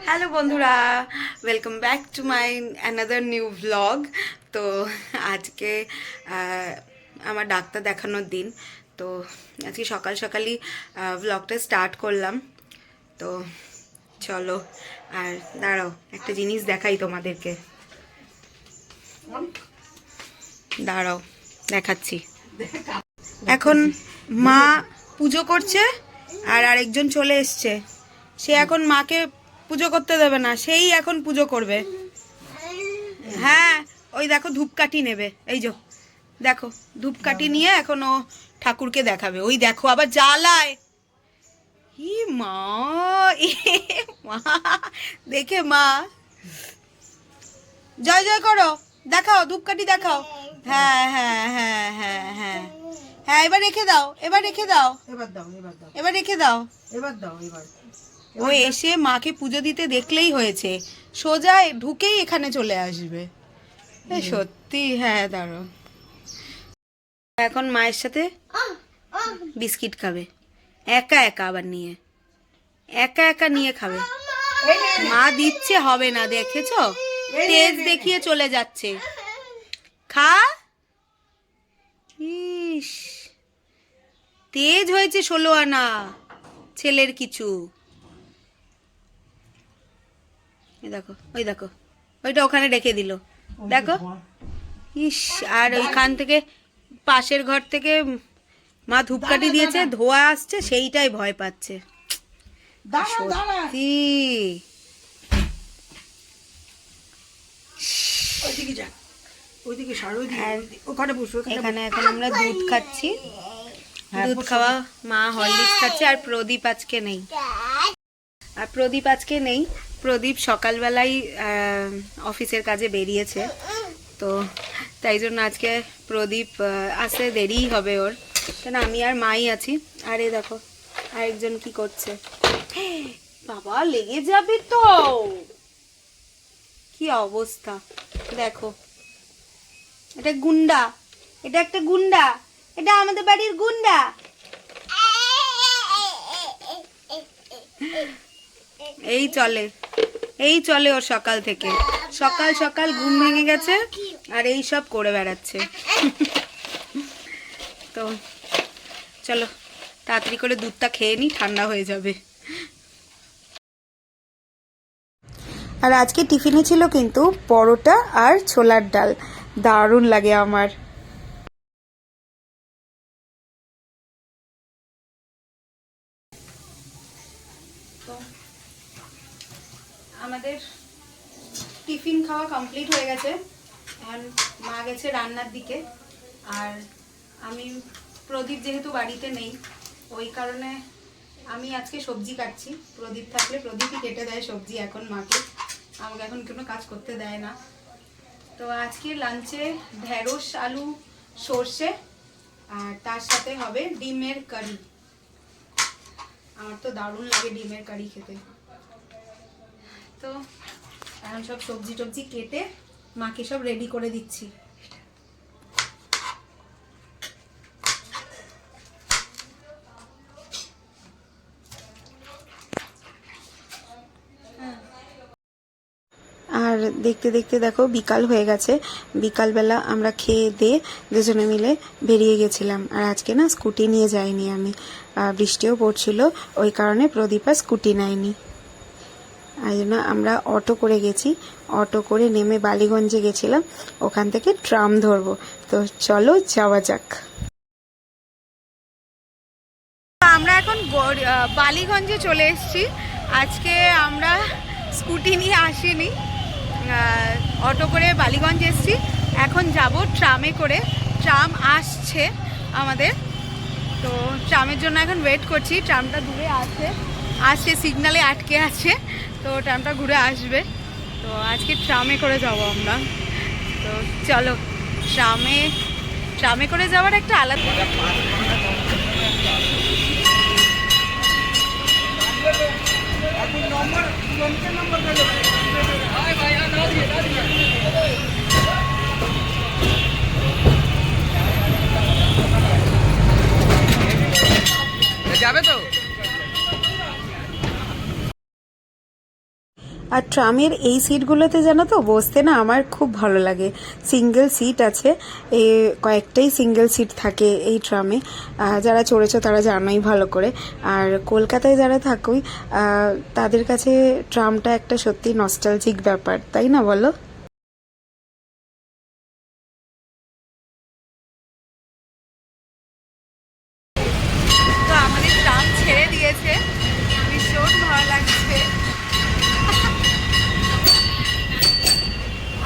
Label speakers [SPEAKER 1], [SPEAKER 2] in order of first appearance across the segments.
[SPEAKER 1] Hello বন্ধুরা, welcome back to my another new vlog. তো আজকে আমার ডাক্তার দেখানোর দিন। তো আজকে সকাল সকালই ভ্লগটা স্টার্ট করলাম। তো চলো, আর দাঁড়াও একটা জিনিস দেখাই তোমাদেরকে। দাঁড়াও দেখাচ্ছি। এখন মা পুজো করছে আর আরেকজন চলে এসছে। সে এখন মাকে পুজো করতে দেবে না, সেই এখন পুজো করবে। হ্যাঁ, ওই দেখো ধূপকাঠি নেবে, এই যে দেখো ধূপকাঠি নিয়ে এখন ও ঠাকুরকে দেখাবে। ওই দেখো আবার জ্বালায়। ই মা, এ মা, দেখে মা জয় জয় করো, দেখাও ধূপকাঠি দেখাও। হ্যাঁ হ্যাঁ হ্যাঁ হ্যাঁ হ্যাঁ হ্যাঁ, এবার রেখে দাও, এবার রেখে দাও,
[SPEAKER 2] এবার দাও, এবার দাও,
[SPEAKER 1] এবার রেখে দাও।
[SPEAKER 2] এবার দাও, এবার
[SPEAKER 1] ও এসে মাকে পুজো দিতে দেখলেই হয়েছে, সোজা ঢুকেই এখানে চলে আসবে। সত্যি, হ্যাঁ দাঁড়ো। এখন মায়ের সাথে বিস্কিট খাবে, একা একা, আবার নিয়ে একা একা নিয়ে খাবে। মা দিচ্ছে হবে না, দেখেছো তেজ দেখিয়ে চলে যাচ্ছে। খা। ইস, তেজ হয়েছে 16 আনা ছেলের কিছু। দেখো, ওই দেখো, ওইটা ওখানে রেখে দিল, দেখো। ইস, আর ওইখান থেকে পাশের ঘর থেকে মা ধূপকাঠি দিয়েছে, ধোয়া আসছে, সেইটাই ভয় পাচ্ছে। সত্যি
[SPEAKER 2] ওইদিকে যা, ওইদিকে সার, ওখানে বসো।
[SPEAKER 1] এখানে এখন আমরা দুধ খাচ্ছি। দুধ খাওয়া, মা হরলিক্স খাচ্ছে। আর প্রদীপ আজকে নেই, প্রদীপ সকালবেলায় অফিসের কাজে বেরিয়েছে। তো তাই জন্য আজকে প্রদীপ আসতে দেরিই হবে ওর, কেন আমি আর মাই আছি। আর এই দেখো আরেকজন কি করছে। বাবা লেগে যাবে তো, কি অবস্থা দেখো। এটা গুন্ডা, এটা একটা গুন্ডা, এটা আমাদের বাড়ির গুন্ডা। এই চলে, এই চলে ওর সকাল থেকে। সকাল সকাল ঘুম ভেঙে গেছে আর এই সব করে বেড়াচ্ছে। তো চলো তাড়াতাড়ি করে দুধটা খেয়ে নি, ঠান্ডা হয়ে যাবে। আর আজকে টিফিনে ছিল কিন্তু পরোটা আর ছোলার ডাল, দারুণ লাগে আমার। তো আমাদের টিফিন খাওয়া কমপ্লিট হয়ে গেছে। এখন মা গেছে রান্নার দিকে, আর আমি, প্রদীপ যেহেতু বাড়িতে নেই ওই কারণে আমি আজকে সবজি কাটছি। প্রদীপ থাকলে প্রদীপই কেটে দেয় সবজি এখন মাকে, আমাকে এখন কোনো কাজ করতে দেয় না। তো আজকে লাঞ্চে ঢেঁড়স আলু সর্ষে, আর তার সাথে হবে ডিমের কারি। আমার তো দারুণ লাগে ডিমের কারি খেতে। তো এখন সব সবজি টবজি কেটে মাকে সব রেডি করে দিচ্ছি। আর দেখতে দেখতে দেখো বিকাল হয়ে গেছে। বিকালবেলা আমরা খেয়ে দিয়ে দুজনে মিলে বেরিয়ে গেছিলাম। আর আজকে না স্কুটি নিয়ে যাইনি আমি, বৃষ্টিও পড়ছিল, ওই কারণে প্রদীপা স্কুটি নেয়নি। এই জন্য আমরা অটো করে গেছি। অটো করে নেমে বালিগঞ্জে গেছিলাম, ওখান থেকে ট্রাম ধরবো। তো চলো যাওয়া যাক। আমরা এখন বালিগঞ্জে চলে এসেছি। আজকে আমরা স্কুটি নিয়ে আসিনি, অটো করে বালিগঞ্জ এসেছি। এখন যাব ট্রামে করে, ট্রাম আসছে আমাদের। তো ট্রামের জন্য এখন ওয়েট করছি। ট্রামটা দূরে আসছে, সিগনালে আটকে আছে, তো ট্রামটা ঘুরে আসবে। তো আজকে ট্রামে করে যাব আমরা। তো চলো, ট্রামে করে যাওয়ার একটা আলাদা।
[SPEAKER 2] যাবে তো।
[SPEAKER 1] আর ট্রামের এই সিটগুলোতে জানো তো বসতে না আমার খুব ভালো লাগে। সিঙ্গেল সিট আছে, কয়েকটাই সিঙ্গেল সিট থাকে এই ট্রামে। যারা চড়েছো তারা জানোই ভালো করে। আর কলকাতায় যারা থাকোই তাদের কাছে ট্রামটা একটা সত্যি নস্টালজিক ব্যাপার, তাই না বলো? তো আমাদের ট্রাম ছেড়ে দিয়েছে, ভীষণ ভালো লাগছে।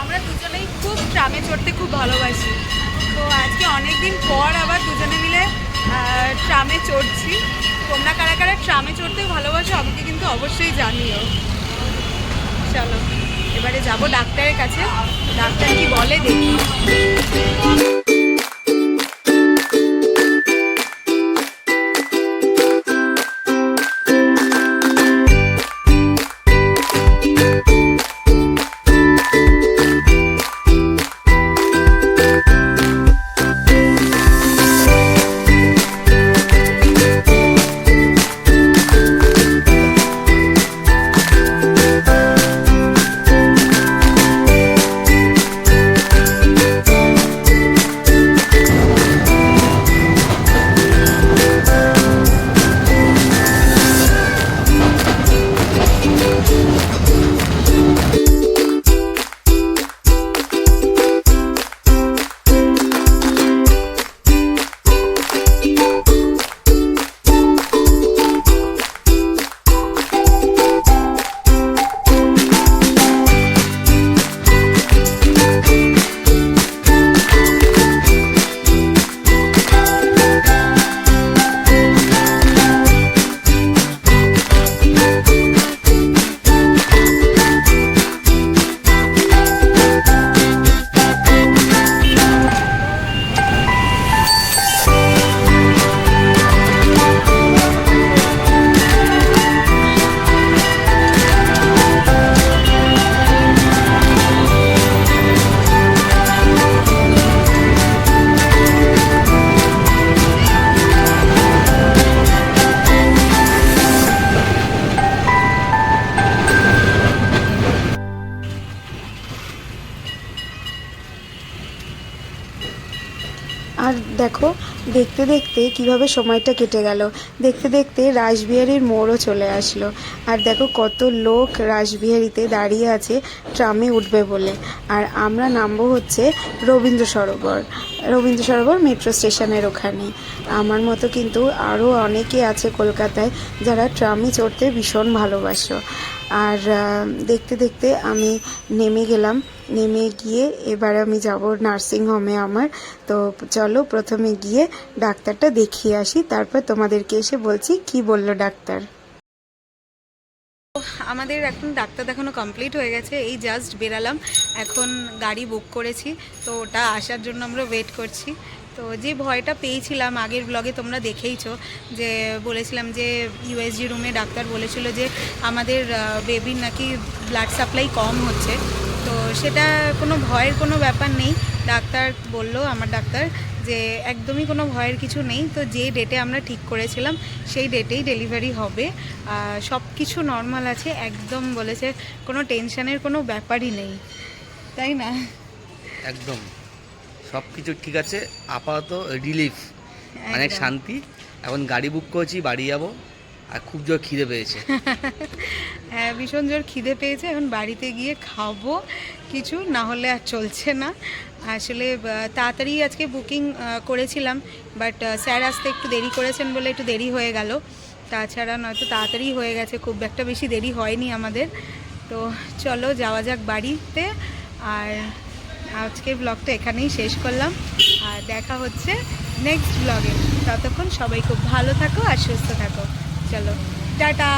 [SPEAKER 1] আমরা দুজনেই খুব ট্রামে চড়তে খুব ভালোবাসি। তো আজকে অনেকদিন পর আবার দুজনে মিলে ট্রামে চড়ছি। তোমরা কারা কারা ট্রামে চড়তে ভালোবাসো আমাকে কিন্তু অবশ্যই জানিও। চলো এবারে যাব ডাক্তারের কাছে, ডাক্তার কি বলে দেখি। আর দেখো দেখতে দেখতে কিভাবে সময়টা কেটে গেল। দেখতে দেখতে রাসবিহারীর মোড়ও চলে আসলো। আর দেখো কত লোক রাসবিহারীতে দাঁড়িয়ে আছে ট্রামে উঠবে বলে। আর আমরা নামবো হচ্ছে রবীন্দ্র সরোবর মেট্রো স্টেশনের ওখানে। আমার মতো কিন্তু আরও অনেকে আছে কলকাতায় যারা ট্রামে চড়তে ভীষণ ভালোবাসো। আর দেখতে দেখতে আমি নেমে গেলাম। নেমে গিয়ে এবার আমি যাব নার্সিংহোমে আমার। তো চলো প্রথমে গিয়ে ডাক্তারটা দেখিয়ে আসি, তারপর তোমাদেরকে এসে বলছি কি বলল ডাক্তার। আমাদের এখন ডাক্তার দেখানো কমপ্লিট হয়ে গেছে, এই জাস্ট বেরালাম। এখন গাড়ি বুক করেছি, তো ওটা আসার জন্য আমরা ওয়েট করছি। তো যে ভয়টা পেয়েছিলাম আগের ব্লগে তোমরা দেখেইছো, যে বলেছিলাম যে ইউএসজি রুমে ডাক্তার বলেছিল যে আমাদের বেবির নাকি ব্লাড সাপ্লাই কম হচ্ছে। তো সেটা কোনো ভয়ের কোনো ব্যাপার নেই। ডাক্তার বলল, আমার ডাক্তার, যে একদমই কোনো ভয়ের কিছু নেই। তো যে ডেটে আমরা ঠিক করেছিলাম সেই ডেটেই ডেলিভারি হবে। সব কিছু নর্মাল আছে একদম, বলেছে কোনো টেনশনের কোনো ব্যাপারই নেই, তাই না?
[SPEAKER 3] একদম সব কিছু ঠিক আছে, আপাতত রিলিফ, অনেক শান্তি। এখন গাড়ি বুক করেছি, বাড়ি যাবো। আর খুব জোর খিদে পেয়েছে।
[SPEAKER 1] হ্যাঁ, ভীষণ জোর খিদে পেয়েছে। এখন বাড়িতে গিয়ে খাবো কিছু, না হলে আর চলছে না। আসলে তাড়াতাড়ি আজকে বুকিং করেছিলাম, বাট স্যার আসতে একটু দেরি করেছেন বলে একটু দেরি হয়ে গেল। তাছাড়া নয়তো তাড়াতাড়ি হয়ে গেছে, খুব একটা বেশি দেরি হয়নি আমাদের। তো চলো যাওয়া যাক বাড়িতে। আর আজকের ব্লগটা এখানেই শেষ করলাম, আর দেখা হচ্ছে নেক্সট ব্লগে। ততক্ষণ সবাই খুব ভালো থাকো আর সুস্থ থাকো। চলো টাটা।